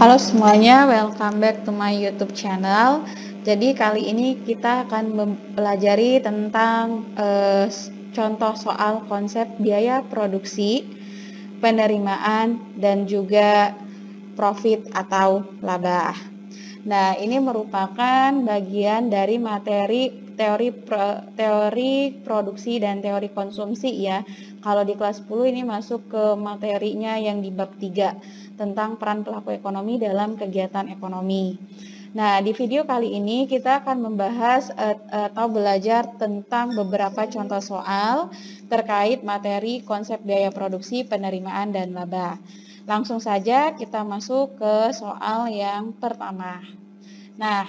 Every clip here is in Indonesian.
Halo semuanya, welcome back to my YouTube channel. Jadi kali ini kita akan mempelajari tentang contoh soal konsep biaya produksi, penerimaan, dan juga profit atau laba. Nah, ini merupakan bagian dari materi teori produksi dan teori konsumsi ya. Kalau di kelas 10 ini masuk ke materinya yang di bab 3 tentang peran pelaku ekonomi dalam kegiatan ekonomi. Nah, di video kali ini kita akan membahas atau belajar tentang beberapa contoh soal terkait materi konsep biaya produksi, penerimaan, dan laba. Langsung saja kita masuk ke soal yang pertama. Nah,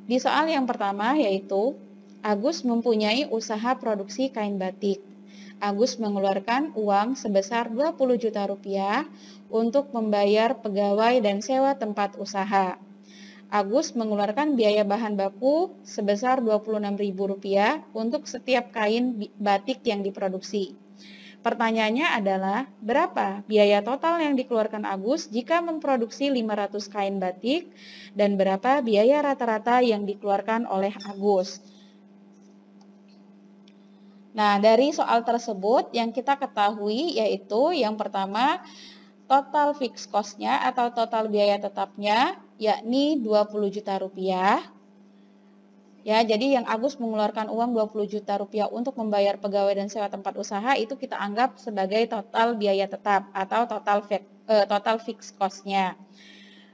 di soal yang pertama yaitu Agus mempunyai usaha produksi kain batik. Agus mengeluarkan uang sebesar 20 juta rupiah untuk membayar pegawai dan sewa tempat usaha. Agus mengeluarkan biaya bahan baku sebesar Rp26.000 untuk setiap kain batik yang diproduksi. Pertanyaannya adalah, berapa biaya total yang dikeluarkan Agus jika memproduksi 500 kain batik dan berapa biaya rata-rata yang dikeluarkan oleh Agus? Nah, dari soal tersebut yang kita ketahui yaitu yang pertama, total fixed cost-nya atau total biaya tetapnya yakni 20 juta rupiah. Ya, jadi yang Agus mengeluarkan uang 20 juta rupiah untuk membayar pegawai dan sewa tempat usaha itu kita anggap sebagai total biaya tetap atau total fixed cost-nya.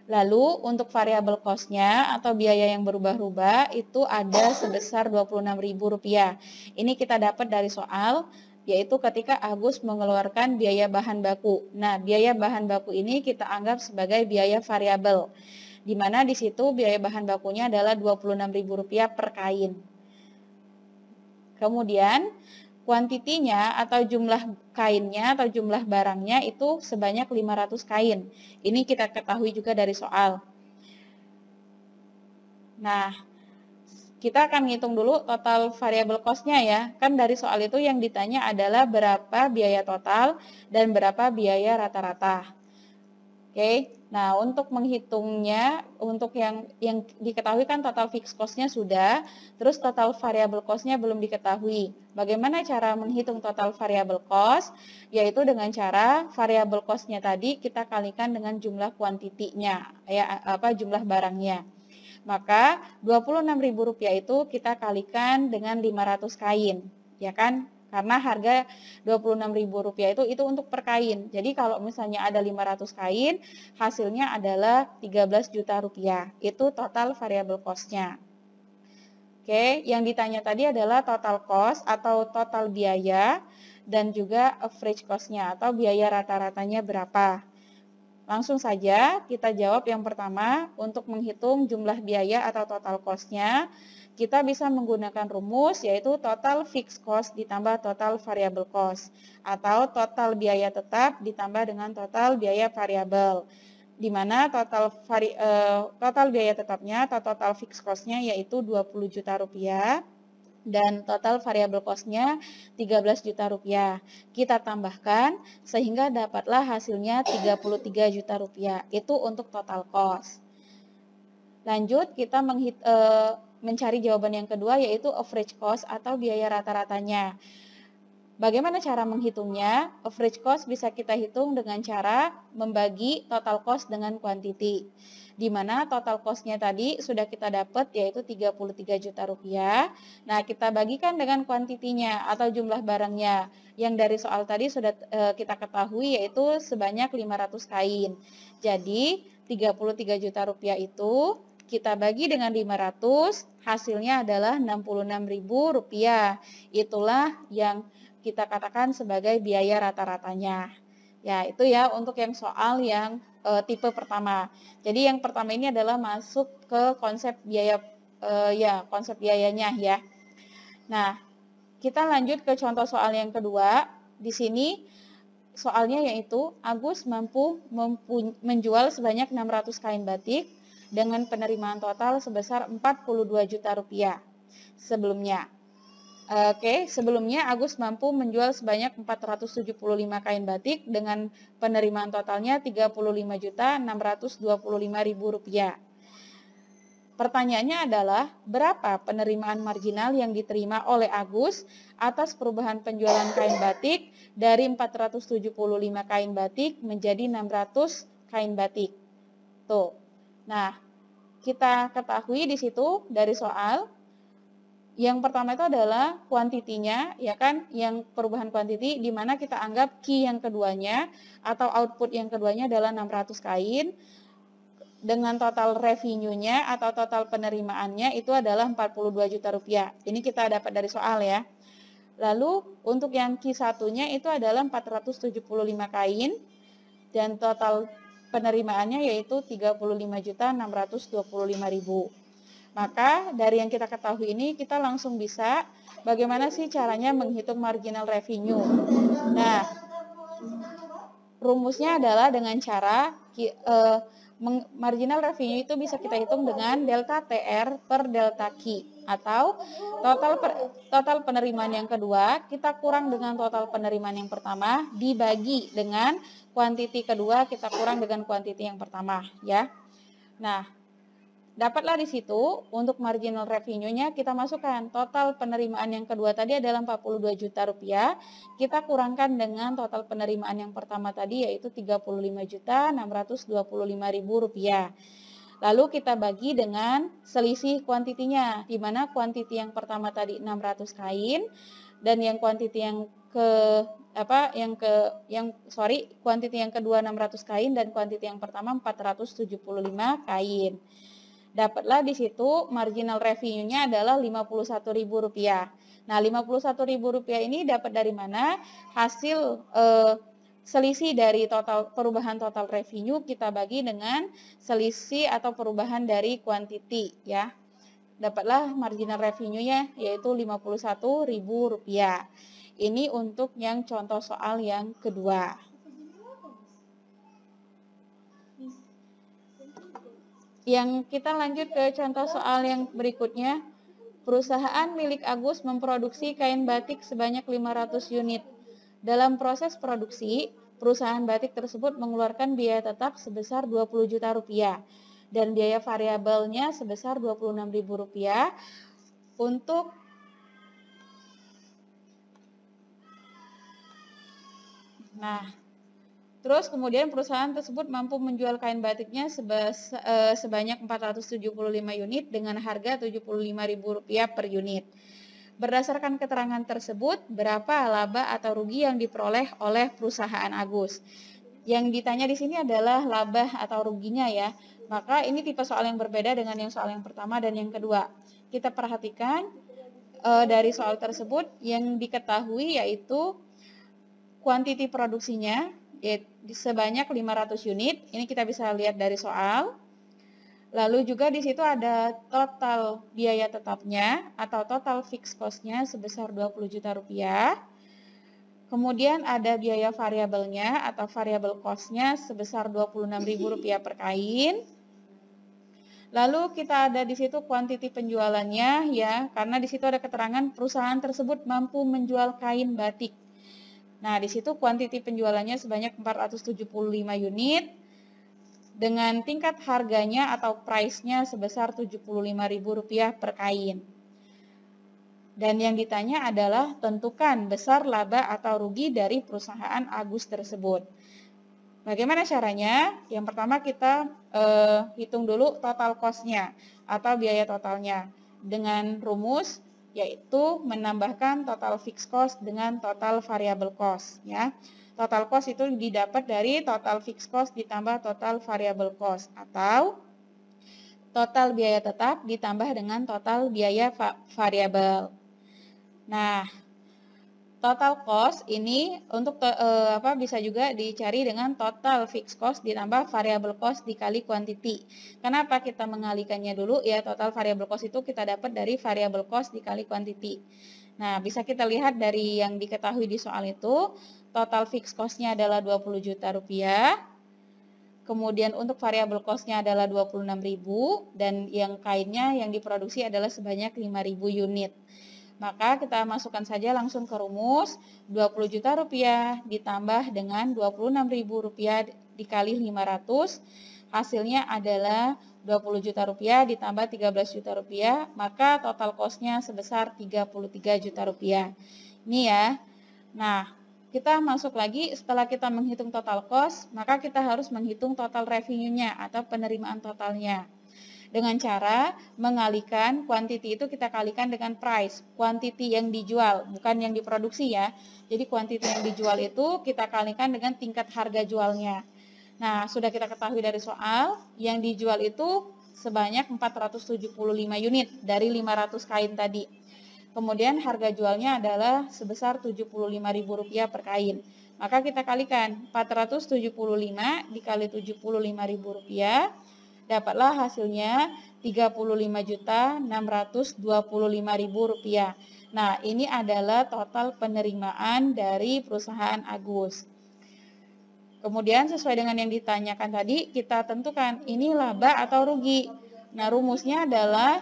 Lalu untuk variable cost-nya atau biaya yang berubah-ubah itu ada sebesar Rp26.000. Ini kita dapat dari soal yaitu ketika Agus mengeluarkan biaya bahan baku. Nah, biaya bahan baku ini kita anggap sebagai biaya variabel, di mana di situ biaya bahan bakunya adalah Rp26.000 per kain. Kemudian kuantitinya atau jumlah kainnya atau jumlah barangnya itu sebanyak 500 kain. Ini kita ketahui juga dari soal. Nah, kita akan ngitung dulu total variable cost-nya ya. Kan dari soal itu yang ditanya adalah berapa biaya total dan berapa biaya rata-rata. Oke, nah untuk menghitungnya, untuk yang diketahui kan total fixed cost-nya sudah, terus total variable cost-nya belum diketahui. Bagaimana cara menghitung total variable cost? Yaitu dengan cara variable cost-nya tadi kita kalikan dengan jumlah kuantitinya, ya jumlah barangnya. Maka Rp26.000 itu kita kalikan dengan 500 kain, ya kan? Karena harga Rp26.000 itu untuk per kain. Jadi kalau misalnya ada 500 kain, hasilnya adalah 13 juta rupiah. Itu total variable cost-nya. Oke, yang ditanya tadi adalah total cost atau total biaya dan juga average cost-nya atau biaya rata-ratanya berapa. Langsung saja kita jawab yang pertama, untuk menghitung jumlah biaya atau total cost-nya, kita bisa menggunakan rumus yaitu total fixed cost ditambah total variable cost atau total biaya tetap ditambah dengan total biaya variabel, di mana total biaya tetapnya atau total fixed cost-nya yaitu 20 juta rupiah dan total variable cost-nya 13 juta rupiah. Kita tambahkan sehingga dapatlah hasilnya 33 juta rupiah. Itu untuk total cost. Lanjut kita mencari jawaban yang kedua yaitu average cost atau biaya rata-ratanya. Bagaimana cara menghitungnya? Average cost bisa kita hitung dengan cara membagi total cost dengan quantity, di mana total cost-nya tadi sudah kita dapat yaitu 33 juta rupiah. Nah, kita bagikan dengan kuantitinya atau jumlah barangnya yang dari soal tadi sudah kita ketahui yaitu sebanyak 500 kain. Jadi 33 juta rupiah itu kita bagi dengan 500, hasilnya adalah Rp66.000. Itulah yang kita katakan sebagai biaya rata-ratanya. Ya, itu ya untuk yang soal yang tipe pertama. Jadi yang pertama ini adalah masuk ke konsep biaya konsep biayanya ya. Nah, kita lanjut ke contoh soal yang kedua. Di sini soalnya yaitu Agus mampu menjual sebanyak 600 kain batik dengan penerimaan total sebesar 42 juta rupiah sebelumnya. Oke, sebelumnya Agus mampu menjual sebanyak 475 kain batik dengan penerimaan totalnya Rp35.625.000. Pertanyaannya adalah, berapa penerimaan marginal yang diterima oleh Agus atas perubahan penjualan kain batik dari 475 kain batik menjadi 600 kain batik. Tuh. Nah, kita ketahui di situ dari soal, yang pertama itu adalah kuantitinya, ya kan, yang perubahan kuantiti, di mana kita anggap key yang keduanya atau output yang keduanya adalah 600 kain, dengan total revenue-nya atau total penerimaannya itu adalah Rp42 juta. Ini kita dapat dari soal ya. Lalu untuk yang key satunya itu adalah 475 kain dan total penerimaannya yaitu Rp35.625.000. Maka dari yang kita ketahui ini kita langsung bisa bagaimana sih caranya menghitung marginal revenue. Nah, rumusnya adalah dengan cara marginal revenue itu bisa kita hitung dengan delta TR per delta Q, atau total penerimaan yang kedua kita kurang dengan total penerimaan yang pertama dibagi dengan kuantiti kedua kita kurang dengan kuantiti yang pertama ya. Nah, dapatlah di situ untuk marginal revenue-nya kita masukkan total penerimaan yang kedua tadi adalah Rp42 juta, kita kurangkan dengan total penerimaan yang pertama tadi yaitu Rp35.625.000. Lalu kita bagi dengan selisih kuantitinya, di mana kuantiti yang pertama tadi 600 kain dan yang kuantiti kuantiti yang kedua 600 kain dan kuantiti yang pertama 475 kain. Dapatlah di situ marginal revenue-nya adalah Rp51.000. Nah, Rp51.000 ini dapat dari mana? Hasil selisih dari perubahan total revenue kita bagi dengan selisih atau perubahan dari kuantiti ya. Dapatlah marginal revenue-nya yaitu Rp51.000. Ini untuk yang contoh soal yang kedua. Yang kita lanjut ke contoh soal yang berikutnya. Perusahaan milik Agus memproduksi kain batik sebanyak 500 unit. Dalam proses produksi, perusahaan batik tersebut mengeluarkan biaya tetap sebesar Rp20 juta dan biaya variabelnya sebesar Rp26.000 untuk terus kemudian perusahaan tersebut mampu menjual kain batiknya sebanyak 475 unit dengan harga Rp75.000 per unit. Berdasarkan keterangan tersebut, berapa laba atau rugi yang diperoleh oleh perusahaan Agus? Yang ditanya di sini adalah laba atau ruginya ya. Maka ini tipe soal yang berbeda dengan yang soal yang pertama dan yang kedua. Kita perhatikan dari soal tersebut yang diketahui yaitu kuantiti produksinya sebanyak 500 unit. Ini kita bisa lihat dari soal. Lalu juga di situ ada total biaya tetapnya atau total fixed cost-nya sebesar Rp20 juta. Kemudian ada biaya variabelnya atau variable cost-nya sebesar Rp26.000 per kain. Lalu kita ada di situ kuantiti penjualannya ya, karena di situ ada keterangan perusahaan tersebut mampu menjual kain batik. Nah, di situ kuantiti penjualannya sebanyak 475 unit dengan tingkat harganya atau price-nya sebesar Rp75.000 per kain. Dan yang ditanya adalah tentukan besar laba atau rugi dari perusahaan Agus tersebut. Bagaimana caranya? Yang pertama kita hitung dulu total cost-nya atau biaya totalnya dengan rumus yaitu menambahkan total fixed cost dengan total variable cost ya. Total cost itu didapat dari total fixed cost ditambah total variable cost atau total biaya tetap ditambah dengan total biaya variabel. Nah, total cost ini untuk bisa juga dicari dengan total fixed cost ditambah variable cost dikali quantity. Kenapa kita mengalikannya dulu? Ya, total variable cost itu kita dapat dari variable cost dikali quantity. Nah, bisa kita lihat dari yang diketahui di soal itu, total fixed cost-nya adalah Rp20 juta. Kemudian untuk variable cost-nya adalah Rp26.000 dan yang kainnya yang diproduksi adalah sebanyak 5.000 unit. Maka kita masukkan saja langsung ke rumus, 20 juta rupiah ditambah dengan 26.000 rupiah dikali 500, hasilnya adalah 20 juta rupiah ditambah 13 juta rupiah, maka total cost-nya sebesar 33 juta rupiah. Ini ya. Nah, kita masuk lagi setelah kita menghitung total cost, maka kita harus menghitung total revenue-nya atau penerimaan totalnya. Dengan cara mengalihkan quantity itu kita kalikan dengan price, quantity yang dijual, bukan yang diproduksi ya. Jadi quantity yang dijual itu kita kalikan dengan tingkat harga jualnya. Nah, sudah kita ketahui dari soal, yang dijual itu sebanyak 475 unit dari 500 kain tadi. Kemudian harga jualnya adalah sebesar Rp75.000 per kain. Maka kita kalikan 475 dikali Rp75.000, dapatlah hasilnya Rp35.625.000. Nah, ini adalah total penerimaan dari perusahaan Agus. Kemudian sesuai dengan yang ditanyakan tadi, kita tentukan ini laba atau rugi. Nah, rumusnya adalah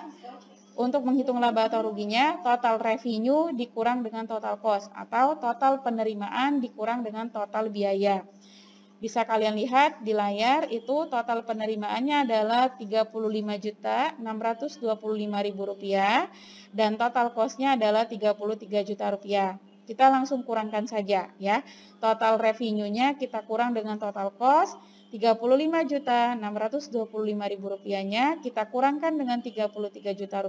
untuk menghitung laba atau ruginya, total revenue dikurang dengan total cost atau total penerimaan dikurang dengan total biaya. Bisa kalian lihat di layar itu total penerimaannya adalah Rp33.625.000 dan total cost-nya adalah Rp33 juta. Kita langsung kurangkan saja ya. Total revenue-nya kita kurang dengan total cost, Rp35.625.000-nya kita kurangkan dengan Rp33 juta,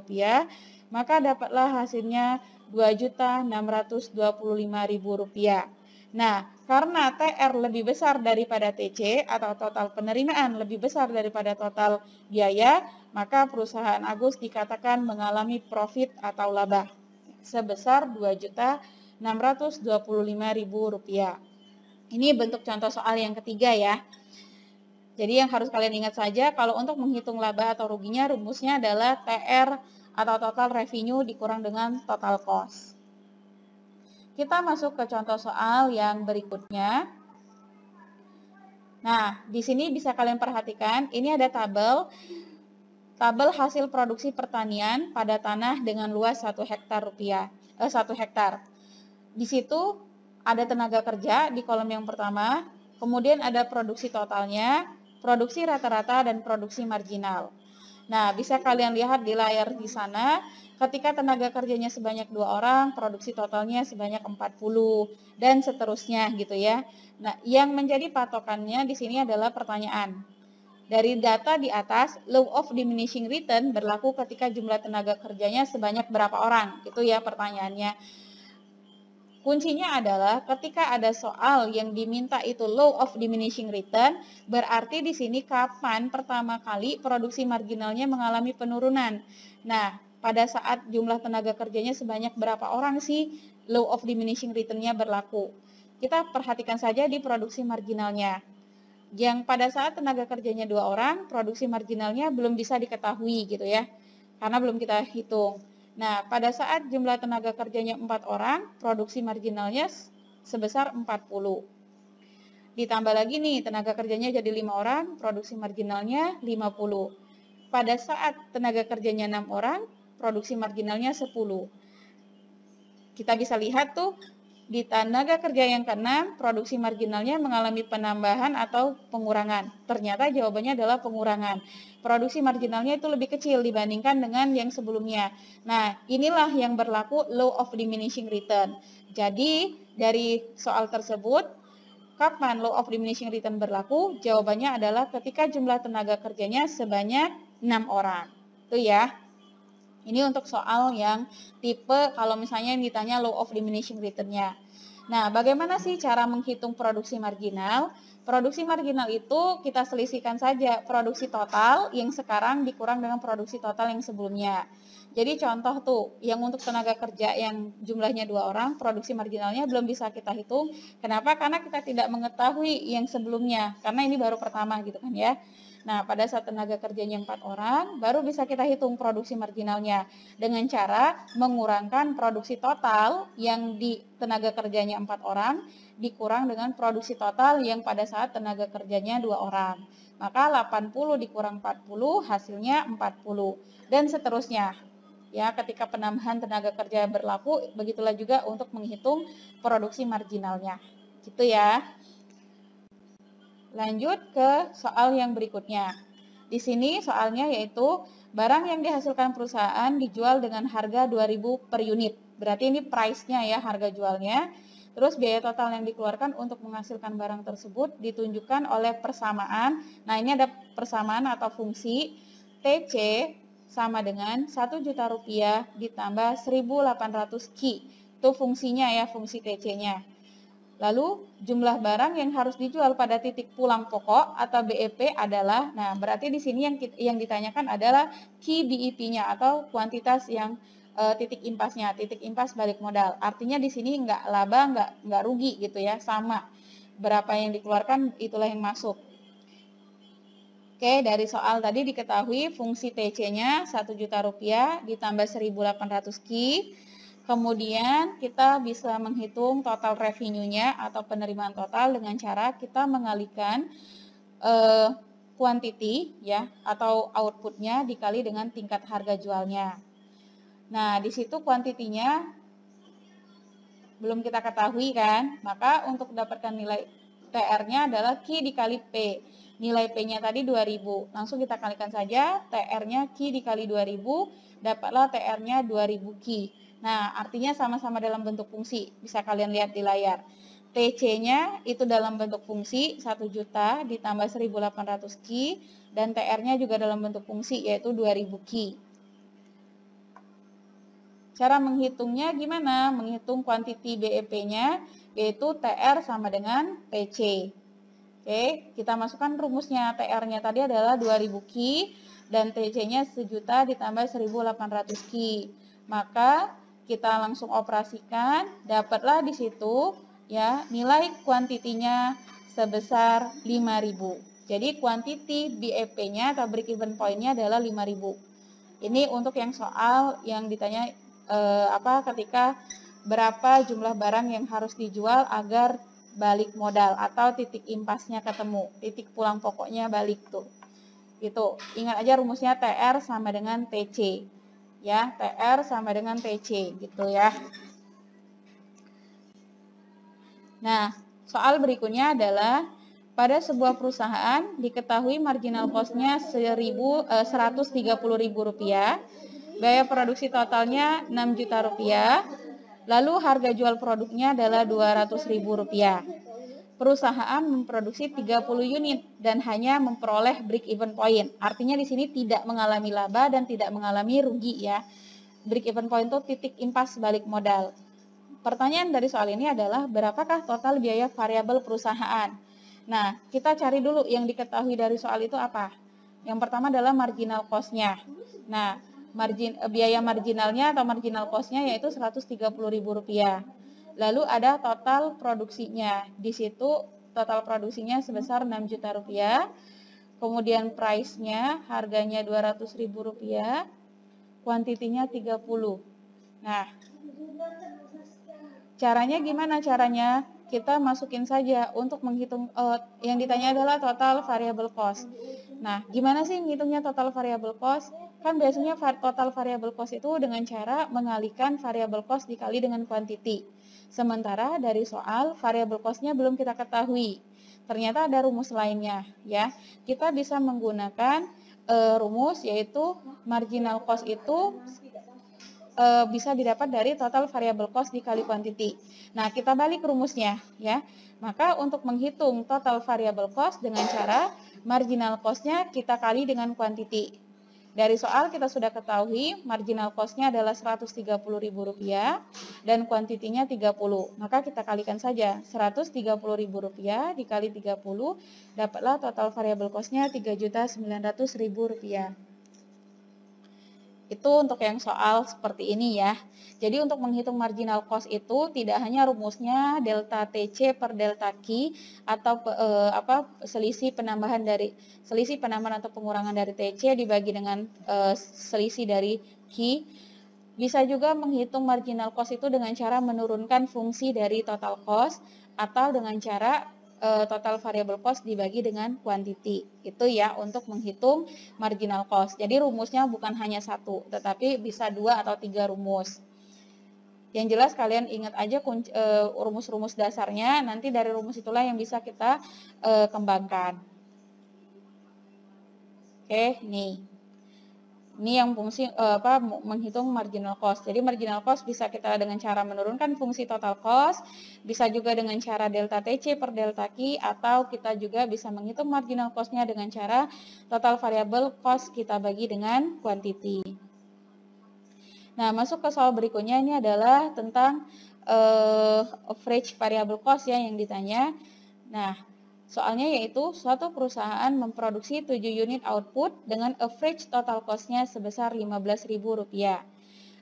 maka dapatlah hasilnya Rp2.625.000. Nah, karena TR lebih besar daripada TC atau total penerimaan lebih besar daripada total biaya, maka perusahaan Agus dikatakan mengalami profit atau laba sebesar Rp2.625.000. Ini bentuk contoh soal yang ketiga ya. Jadi yang harus kalian ingat saja, kalau untuk menghitung laba atau ruginya, rumusnya adalah TR atau total revenue dikurang dengan total cost. Kita masuk ke contoh soal yang berikutnya. Nah, di sini bisa kalian perhatikan, ini ada tabel hasil produksi pertanian pada tanah dengan luas 1 hektar 1 hektar. Di situ ada tenaga kerja di kolom yang pertama, kemudian ada produksi totalnya, produksi rata-rata, dan produksi marginal. Nah, bisa kalian lihat di layar di sana, ketika tenaga kerjanya sebanyak 2 orang, produksi totalnya sebanyak 40, dan seterusnya gitu ya. Nah, yang menjadi patokannya di sini adalah pertanyaan. Dari data di atas, law of diminishing return berlaku ketika jumlah tenaga kerjanya sebanyak berapa orang, gitu ya pertanyaannya. Kuncinya adalah ketika ada soal yang diminta itu law of diminishing return, berarti di sini kapan pertama kali produksi marginalnya mengalami penurunan. Nah, pada saat jumlah tenaga kerjanya sebanyak berapa orang sih law of diminishing return-nya berlaku. Kita perhatikan saja di produksi marginalnya. Yang pada saat tenaga kerjanya 2 orang, produksi marginalnya belum bisa diketahui gitu ya, karena belum kita hitung. Nah, pada saat jumlah tenaga kerjanya 4 orang, produksi marginalnya sebesar 40. Ditambah lagi nih, tenaga kerjanya jadi 5 orang, produksi marginalnya 50. Pada saat tenaga kerjanya 6 orang, produksi marginalnya 10. Kita bisa lihat tuh, di tenaga kerja yang ke-6, produksi marginalnya mengalami penambahan atau pengurangan. Ternyata jawabannya adalah pengurangan. Produksi marginalnya itu lebih kecil dibandingkan dengan yang sebelumnya. Nah, inilah yang berlaku law of diminishing return. Jadi, dari soal tersebut, kapan law of diminishing return berlaku? Jawabannya adalah ketika jumlah tenaga kerjanya sebanyak 6 orang. Itu ya. Ini untuk soal yang tipe kalau misalnya yang ditanya law of diminishing return-nya. Nah, bagaimana sih cara menghitung produksi marginal? Produksi marginal itu kita selisihkan saja produksi total yang sekarang dikurang dengan produksi total yang sebelumnya. Jadi contoh tuh, yang untuk tenaga kerja yang jumlahnya 2 orang, produksi marginalnya belum bisa kita hitung. Kenapa? Karena kita tidak mengetahui yang sebelumnya, karena ini baru pertama gitu kan ya. Nah, pada saat tenaga kerjanya 4 orang, baru bisa kita hitung produksi marginalnya dengan cara mengurangkan produksi total yang di tenaga kerjanya 4 orang, dikurang dengan produksi total yang pada saat tenaga kerjanya 2 orang. Maka 80 dikurang 40 hasilnya 40 dan seterusnya. Ya, ketika penambahan tenaga kerja berlaku, begitulah juga untuk menghitung produksi marginalnya. Gitu ya. Lanjut ke soal yang berikutnya. Di sini soalnya yaitu barang yang dihasilkan perusahaan dijual dengan harga 2.000 per unit. Berarti ini price-nya ya, harga jualnya. Terus biaya total yang dikeluarkan untuk menghasilkan barang tersebut ditunjukkan oleh persamaan. Nah, ini ada persamaan atau fungsi TC sama dengan 1 juta rupiah ditambah 1.800 Ki. Itu fungsinya ya, fungsi TC-nya. Lalu jumlah barang yang harus dijual pada titik pulang pokok atau BEP adalah, nah berarti di sini yang ditanyakan adalah Key BEP-nya atau kuantitas yang titik impasnya, titik impas balik modal. Artinya di sini nggak laba, nggak rugi gitu ya, sama. Berapa yang dikeluarkan itulah yang masuk. Oke, dari soal tadi diketahui fungsi TC-nya 1 juta rupiah ditambah 1.800 Ki. Kemudian kita bisa menghitung total revenue-nya atau penerimaan total dengan cara kita mengalihkan quantity ya atau output-nya dikali dengan tingkat harga jualnya. Nah, di situ kuantitinya belum kita ketahui kan, maka untuk mendapatkan nilai TR-nya adalah Q dikali P. Nilai P-nya tadi 2000. Langsung kita kalikan saja, TR-nya Q dikali 2000, dapatlah TR-nya 2000 Q. Nah, artinya sama-sama dalam bentuk fungsi. Bisa kalian lihat di layar. TC-nya itu dalam bentuk fungsi 1 juta ditambah 1.800 Q, dan TR-nya juga dalam bentuk fungsi yaitu 2000 Q. Cara menghitungnya gimana? Menghitung kuantiti BEP-nya, yaitu TR sama dengan TC. Oke, kita masukkan rumusnya. TR-nya tadi adalah 2000 Ki, dan TC-nya 1 juta ditambah 1.800 Ki. Maka kita langsung operasikan, dapatlah di situ ya nilai kuantitinya sebesar 5000. Jadi kuantiti BEP-nya atau break even point-nya adalah 5000. Ini untuk yang soal yang ditanya ketika berapa jumlah barang yang harus dijual agar balik modal atau titik impasnya ketemu, titik pulang pokoknya balik tuh. Itu. Ingat aja rumusnya TR sama dengan TC. Ya, TR sama dengan TC gitu ya. Nah, soal berikutnya adalah pada sebuah perusahaan diketahui marginal cost-nya Rp130.000. Biaya produksi totalnya 6 juta rupiah, lalu harga jual produknya adalah Rp200.000. Perusahaan memproduksi 30 unit dan hanya memperoleh break even point. Artinya di sini tidak mengalami laba dan tidak mengalami rugi ya. Break even point itu titik impas balik modal. Pertanyaan dari soal ini adalah berapakah total biaya variabel perusahaan? Nah, kita cari dulu yang diketahui dari soal itu apa. Yang pertama adalah marginal cost-nya. Nah, biaya marginalnya atau marginal cost-nya yaitu Rp130.000. Lalu ada total produksinya. Di situ total produksinya sebesar 6 juta rupiah. Kemudian price-nya harganya Rp200.000. Kuantitinya 30. Nah, caranya gimana caranya? Kita masukin saja untuk menghitung yang ditanya adalah total variable cost. Nah, gimana sih menghitungnya total variable cost? Kan biasanya total variable cost itu dengan cara mengalihkan variable cost dikali dengan quantity. Sementara dari soal variable cost-nya belum kita ketahui. Ternyata ada rumus lainnya ya. Kita bisa menggunakan rumus yaitu marginal cost itu bisa didapat dari total variable cost dikali quantity. Nah, kita balik rumusnya ya. Maka untuk menghitung total variable cost dengan cara marginal cost-nya kita kali dengan quantity. Dari soal kita sudah ketahui marginal cost-nya adalah Rp130.000 dan quantity-nya 30. Maka kita kalikan saja Rp130.000 dikali 30, dapatlah total variable cost-nya Rp3.900.000. Itu untuk yang soal seperti ini ya. Jadi untuk menghitung marginal cost itu tidak hanya rumusnya delta TC per delta Q atau selisih penambahan atau pengurangan dari TC dibagi dengan selisih dari Q. Bisa juga menghitung marginal cost itu dengan cara menurunkan fungsi dari total cost atau dengan cara total variable cost dibagi dengan quantity. Itu ya untuk menghitung marginal cost. Jadi rumusnya bukan hanya satu, tetapi bisa 2 atau 3 rumus. Yang jelas kalian ingat aja rumus-rumus dasarnya, nanti dari rumus itulah yang bisa kita kembangkan. Oke, nih. Ini yang fungsi menghitung marginal cost. Jadi marginal cost bisa kita dengan cara menurunkan fungsi total cost, bisa juga dengan cara delta TC per delta Q, atau kita juga bisa menghitung marginal cost-nya dengan cara total variable cost kita bagi dengan quantity. Nah, masuk ke soal berikutnya, ini adalah tentang average variable cost ya yang ditanya. Nah, soalnya yaitu suatu perusahaan memproduksi 7 unit output dengan average total cost-nya sebesar Rp15.000.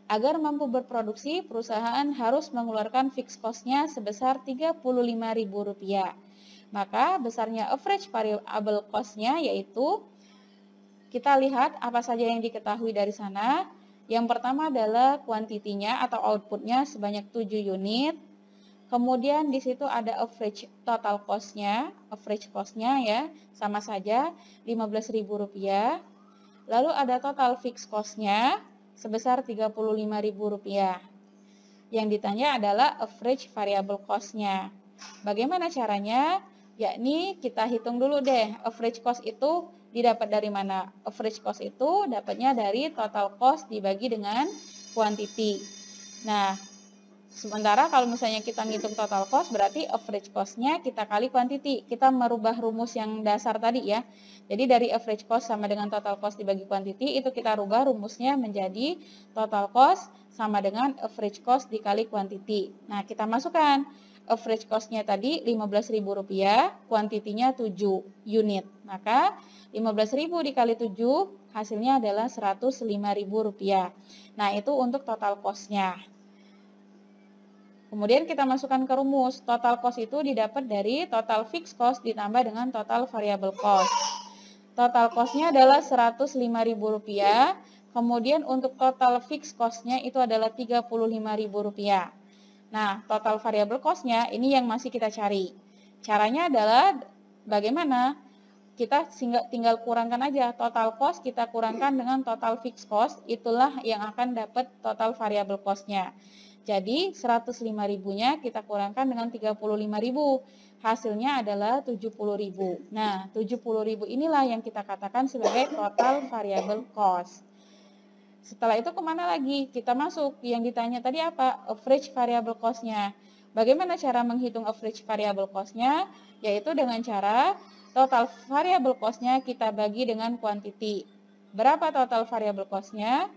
Agar mampu berproduksi, perusahaan harus mengeluarkan fixed cost-nya sebesar Rp35.000. Maka besarnya average variable cost-nya yaitu, kita lihat apa saja yang diketahui dari sana. Yang pertama adalah kuantitinya atau outputnya sebanyak 7 unit. Kemudian di situ ada average total cost-nya, average cost-nya ya, sama saja Rp15.000. Lalu ada total fixed cost-nya sebesar Rp35.000. Yang ditanya adalah average variable cost-nya. Bagaimana caranya? Yakni kita hitung dulu deh, average cost itu didapat dari mana? Average cost itu dapatnya dari total cost dibagi dengan quantity. Nah, sementara kalau misalnya kita ngitung total cost, berarti average cost-nya kita kali quantity. Kita merubah rumus yang dasar tadi ya. Jadi dari average cost sama dengan total cost dibagi quantity, itu kita rubah rumusnya menjadi total cost sama dengan average cost dikali quantity. Nah, kita masukkan average cost-nya tadi Rp15.000, quantity-nya 7 unit. Maka 15.000 dikali 7 hasilnya adalah Rp105.000. Nah, itu untuk total cost-nya. Kemudian kita masukkan ke rumus. Total cost itu didapat dari total fixed cost ditambah dengan total variable cost. Total cost-nya adalah Rp105.000. Kemudian untuk total fixed cost-nya itu adalah Rp35.000. Nah, total variable cost-nya ini yang masih kita cari. Caranya adalah bagaimana? Kita tinggal kurangkan aja total cost, kita kurangkan dengan total fixed cost, itulah yang akan dapat total variable cost-nya. Jadi 105.000-nya kita kurangkan dengan 35.000, hasilnya adalah 70.000. Nah, 70.000 inilah yang kita katakan sebagai total variable cost. Setelah itu kemana lagi? Kita masuk, yang ditanya tadi apa? Average variable cost-nya. Bagaimana cara menghitung average variable cost-nya? Yaitu dengan cara total variable cost-nya kita bagi dengan quantity. Berapa total variable cost-nya?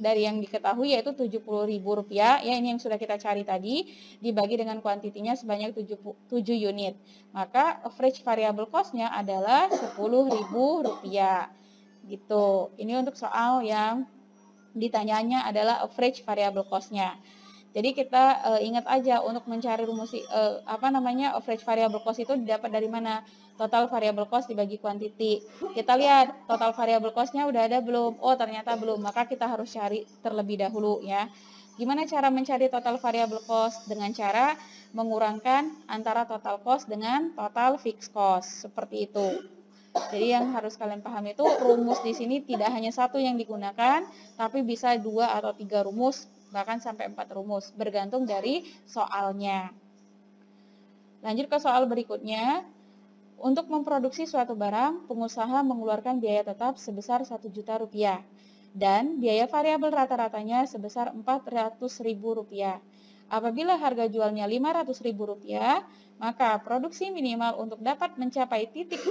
Dari yang diketahui yaitu Rp70.000, ya ini yang sudah kita cari tadi, dibagi dengan kuantitinya sebanyak 7 unit. Maka average variable cost-nya adalah Rp10.000. Gitu. Ini untuk soal yang ditanyanya adalah average variable cost-nya. Jadi kita ingat aja untuk mencari rumus average variable cost itu didapat dari mana? Total variable cost dibagi quantity. Kita lihat total variable cost-nya udah ada belum? Oh, ternyata belum. Maka kita harus cari terlebih dahulu ya. Gimana cara mencari total variable cost? Dengan cara mengurangkan antara total cost dengan total fixed cost. Seperti itu. Jadi yang harus kalian pahami itu rumus di sini tidak hanya satu yang digunakan, tapi bisa 2 atau 3 rumus, bahkan sampai 4 rumus, bergantung dari soalnya. Lanjut ke soal berikutnya. Untuk memproduksi suatu barang, pengusaha mengeluarkan biaya tetap sebesar Rp1 juta dan biaya variabel rata-ratanya sebesar Rp400.000. Apabila harga jualnya Rp500.000, maka produksi minimal untuk dapat mencapai titik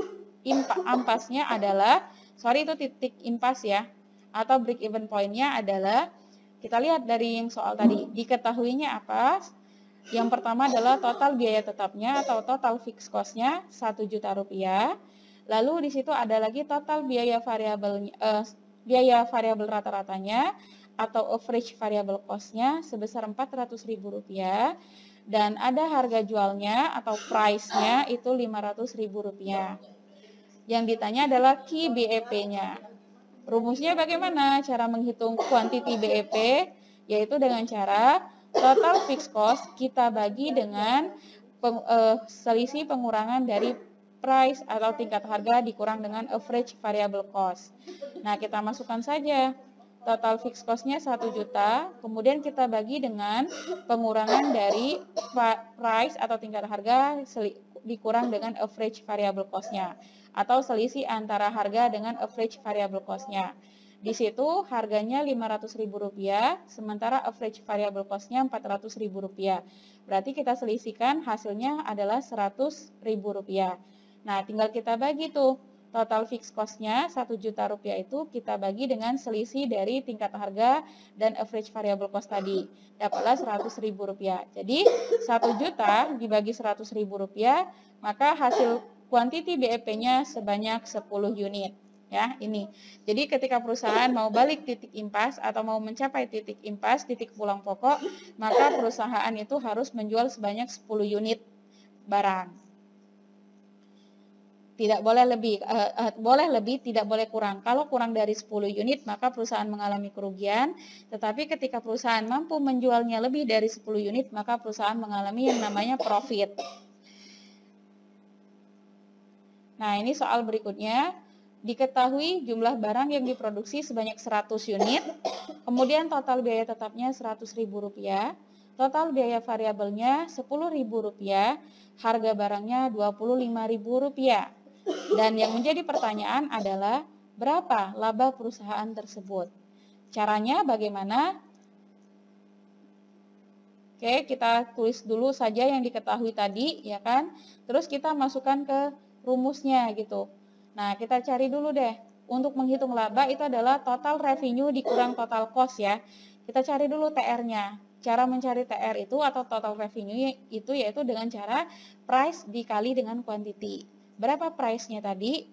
ampasnya adalah, itu titik impas ya, atau break even point-nya adalah, kita lihat dari yang soal tadi, diketahuinya apa? Yang pertama adalah total biaya tetapnya atau total fixed cost-nya Rp1 juta. Lalu di situ ada lagi total biaya variabel rata-ratanya atau average variable cost-nya sebesar Rp400.000 dan ada harga jualnya atau price-nya itu Rp500.000. Yang ditanya adalah key BEP-nya. Rumusnya bagaimana? Cara menghitung quantity BEP yaitu dengan cara total fixed cost kita bagi dengan selisih pengurangan dari price atau tingkat harga dikurang dengan average variable cost. Nah, kita masukkan saja total fixed cost-nya 1 juta, kemudian kita bagi dengan pengurangan dari price atau tingkat harga dikurang dengan average variable cost-nya, atau selisih antara harga dengan average variable cost-nya. Di situ harganya Rp500.000, sementara average variable cost-nya Rp400.000. Berarti kita selisihkan hasilnya adalah Rp100.000. Nah, tinggal kita bagi tuh. Total fixed cost-nya 1 juta rupiah itu kita bagi dengan selisih dari tingkat harga dan average variable cost tadi. Dapatlah Rp100.000. Jadi 1 juta dibagi Rp100.000, maka hasil quantity BEP-nya sebanyak 10 unit. Ya, ini. Jadi ketika perusahaan mau balik titik impas atau mau mencapai titik impas, titik pulang pokok, maka perusahaan itu harus menjual sebanyak 10 unit barang. Tidak boleh lebih, boleh lebih, tidak boleh kurang. Kalau kurang dari 10 unit, maka perusahaan mengalami kerugian. Tetapi ketika perusahaan mampu menjualnya lebih dari 10 unit, maka perusahaan mengalami yang namanya profit. Nah, ini soal berikutnya. Diketahui jumlah barang yang diproduksi sebanyak 100 unit, kemudian total biaya tetapnya Rp100.000, total biaya variabelnya Rp10.000, harga barangnya Rp25.000. Dan yang menjadi pertanyaan adalah berapa laba perusahaan tersebut. Caranya bagaimana? Oke, kita tulis dulu saja yang diketahui tadi, ya kan? Terus kita masukkan ke rumusnya gitu. Nah, kita cari dulu deh. Untuk menghitung laba itu adalah total revenue dikurang total cost ya. Kita cari dulu TR-nya. Cara mencari TR itu atau total revenue itu yaitu dengan cara price dikali dengan quantity. Berapa price-nya tadi?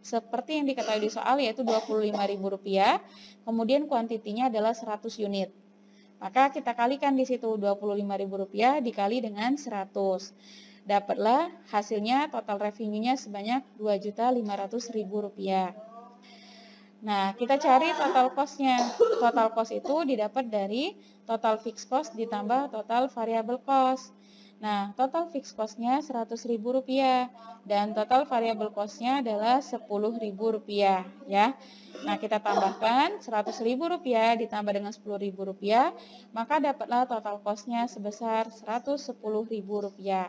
Seperti yang diketahui di soal yaitu Rp25.000, kemudian kuantitinya adalah 100 unit. Maka kita kalikan di situ Rp25.000 dikali dengan 100. Dapatlah hasilnya total revenue-nya sebanyak Rp2.500.000. Nah, kita cari total cost-nya. Total cost itu didapat dari total fixed cost ditambah total variable cost. Nah, total fixed cost-nya Rp100.000 dan total variable cost-nya adalah Rp10.000 ya. Nah, kita tambahkan Rp100.000 ditambah dengan Rp10.000, maka dapatlah total cost-nya sebesar Rp110.000.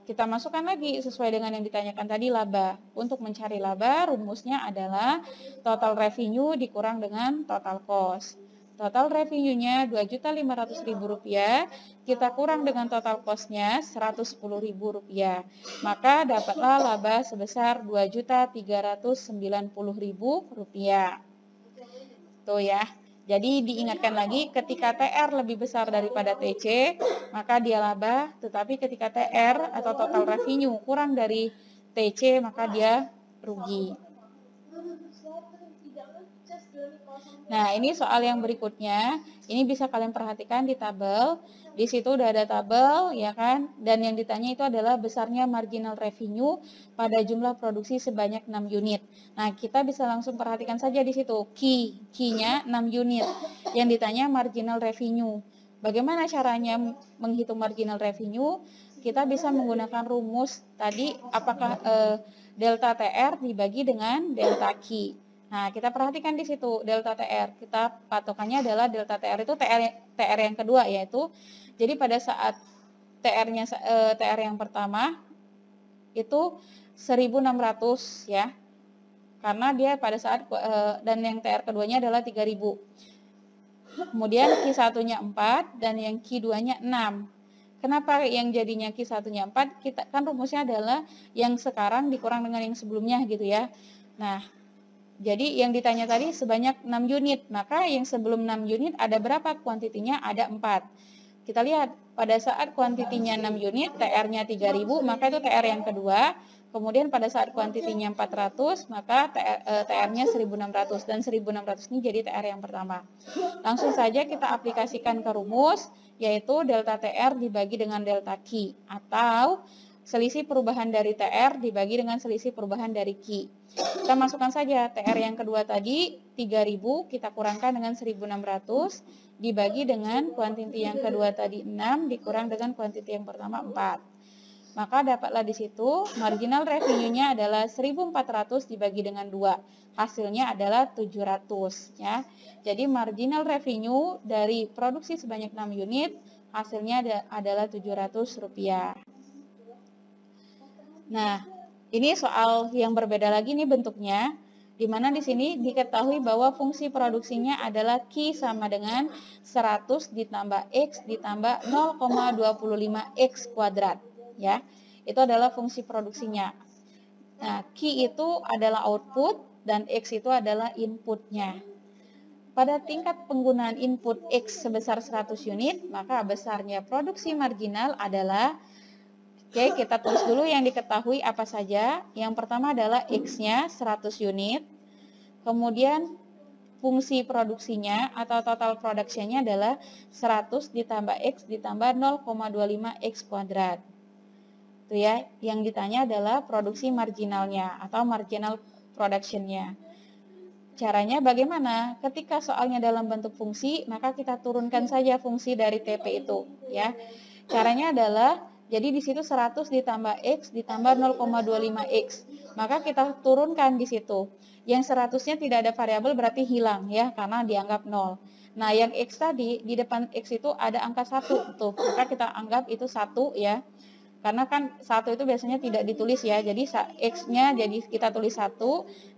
Kita masukkan lagi sesuai dengan yang ditanyakan tadi laba. Untuk mencari laba, rumusnya adalah total revenue dikurang dengan total cost. Total revenue-nya Rp2.500.000, kita kurang dengan total cost-nya Rp110.000. Maka dapatlah laba sebesar Rp2.390.000. Tuh ya. Jadi diingatkan lagi, ketika TR lebih besar daripada TC, maka dia laba, tetapi ketika TR atau total revenue kurang dari TC, maka dia rugi. Nah, ini soal yang berikutnya. Ini bisa kalian perhatikan di tabel. Di situ udah ada tabel, ya kan? Dan yang ditanya itu adalah besarnya marginal revenue pada jumlah produksi sebanyak 6 unit. Nah, kita bisa langsung perhatikan saja di situ. Key-nya 6 unit. Yang ditanya marginal revenue. Bagaimana caranya menghitung marginal revenue? Kita bisa menggunakan rumus tadi, apakah delta TR dibagi dengan delta key. Nah, kita perhatikan di situ delta TR. Kita patokannya adalah delta TR itu TR yang kedua, yaitu jadi pada saat TR yang pertama itu 1.600 ya. Karena dia pada saat dan yang TR keduanya adalah 3.000. Kemudian Q1-nya 4 dan yang Q2-nya 6. Kenapa yang jadinya Q1-nya 4? Kita kan rumusnya adalah yang sekarang dikurang dengan yang sebelumnya gitu ya. Nah, jadi yang ditanya tadi sebanyak 6 unit, maka yang sebelum 6 unit ada berapa kuantitinya? Ada 4. Kita lihat, pada saat kuantitinya 6 unit, TR-nya 3.000, maka itu TR yang kedua. Kemudian pada saat kuantitinya 400, maka TR-nya 1.600. Dan 1.600 ini jadi TR yang pertama. Langsung saja kita aplikasikan ke rumus, yaitu delta TR dibagi dengan delta Q. Atau selisih perubahan dari TR dibagi dengan selisih perubahan dari Q. Kita masukkan saja TR yang kedua tadi 3.000 kita kurangkan dengan 1.600 dibagi dengan kuantiti yang kedua tadi 6 dikurang dengan kuantiti yang pertama 4. Maka dapatlah di situ marginal revenue-nya adalah 1.400 dibagi dengan 2. Hasilnya adalah 700 ya. Jadi marginal revenue dari produksi sebanyak 6 unit hasilnya adalah Rp700. Nah, ini soal yang berbeda lagi nih bentuknya. Di mana di sini diketahui bahwa fungsi produksinya adalah Q sama dengan 100 ditambah X ditambah 0,25 X kuadrat. Ya, itu adalah fungsi produksinya. Nah, Q itu adalah output dan X itu adalah inputnya. Pada tingkat penggunaan input X sebesar 100 unit, maka besarnya produksi marginal adalah, oke, kita tulis dulu yang diketahui apa saja. Yang pertama adalah X-nya 100 unit. Kemudian fungsi produksinya atau total production-nya adalah 100 ditambah X ditambah 0,25 X kuadrat. Itu ya, yang ditanya adalah produksi marginalnya atau marginal production-nya. Caranya bagaimana? Ketika soalnya dalam bentuk fungsi, maka kita turunkan saja fungsi dari TP itu, ya. Caranya adalah, jadi di situ 100 ditambah X ditambah 0,25X. Maka kita turunkan di situ. Yang 100-nya tidak ada variabel berarti hilang ya, karena dianggap 0. Nah, yang X tadi, di depan X itu ada angka 1 tuh. Maka kita anggap itu 1 ya. Karena kan 1 itu biasanya tidak ditulis ya. Jadi X-nya jadi kita tulis 1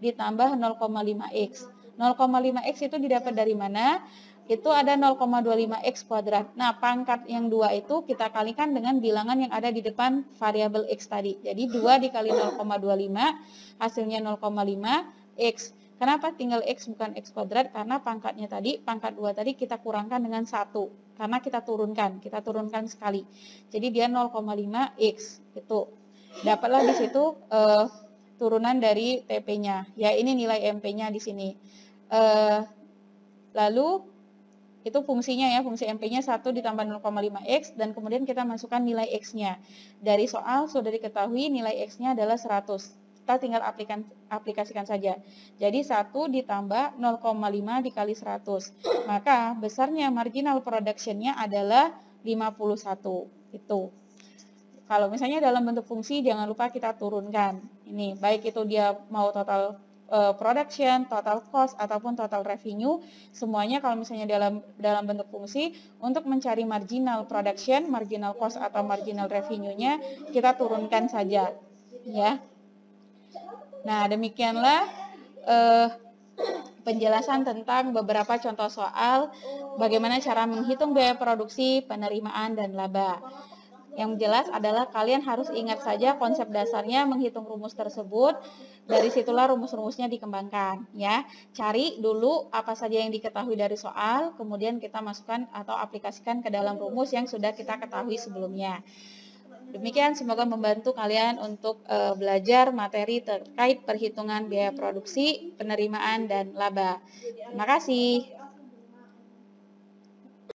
ditambah 0,5X. 0,5X itu didapat dari mana? Itu ada 0,25X kuadrat. Nah, pangkat yang 2 itu kita kalikan dengan bilangan yang ada di depan variabel X tadi. Jadi 2 dikali 0,25 hasilnya 0,5X. Kenapa tinggal X bukan X kuadrat? Karena pangkatnya tadi, pangkat 2 tadi kita kurangkan dengan 1. Karena kita turunkan sekali. Jadi dia 0,5X. Itu. Dapatlah di situ turunan dari TP-nya. Ya, ini nilai MP-nya di sini. Lalu itu fungsinya ya, fungsi MP-nya 1 ditambah 0,5X dan kemudian kita masukkan nilai X-nya. Dari soal sudah diketahui nilai X-nya adalah 100. Kita tinggal aplikasikan saja. Jadi 1 ditambah 0,5 dikali 100. Maka besarnya marginal production-nya adalah 51. Itu. Kalau misalnya dalam bentuk fungsi jangan lupa kita turunkan. Ini baik itu dia mau total production, total cost ataupun total revenue, semuanya kalau misalnya dalam bentuk fungsi untuk mencari marginal production, marginal cost atau marginal revenue-nya kita turunkan saja, ya. Nah, demikianlah penjelasan tentang beberapa contoh soal bagaimana cara menghitung biaya produksi, penerimaan dan laba. Yang jelas adalah kalian harus ingat saja konsep dasarnya menghitung rumus tersebut. Dari situlah rumus-rumusnya dikembangkan ya. Cari dulu apa saja yang diketahui dari soal, kemudian kita masukkan atau aplikasikan ke dalam rumus yang sudah kita ketahui sebelumnya. Demikian semoga membantu kalian untuk belajar materi terkait perhitungan biaya produksi, penerimaan dan laba. Terima kasih.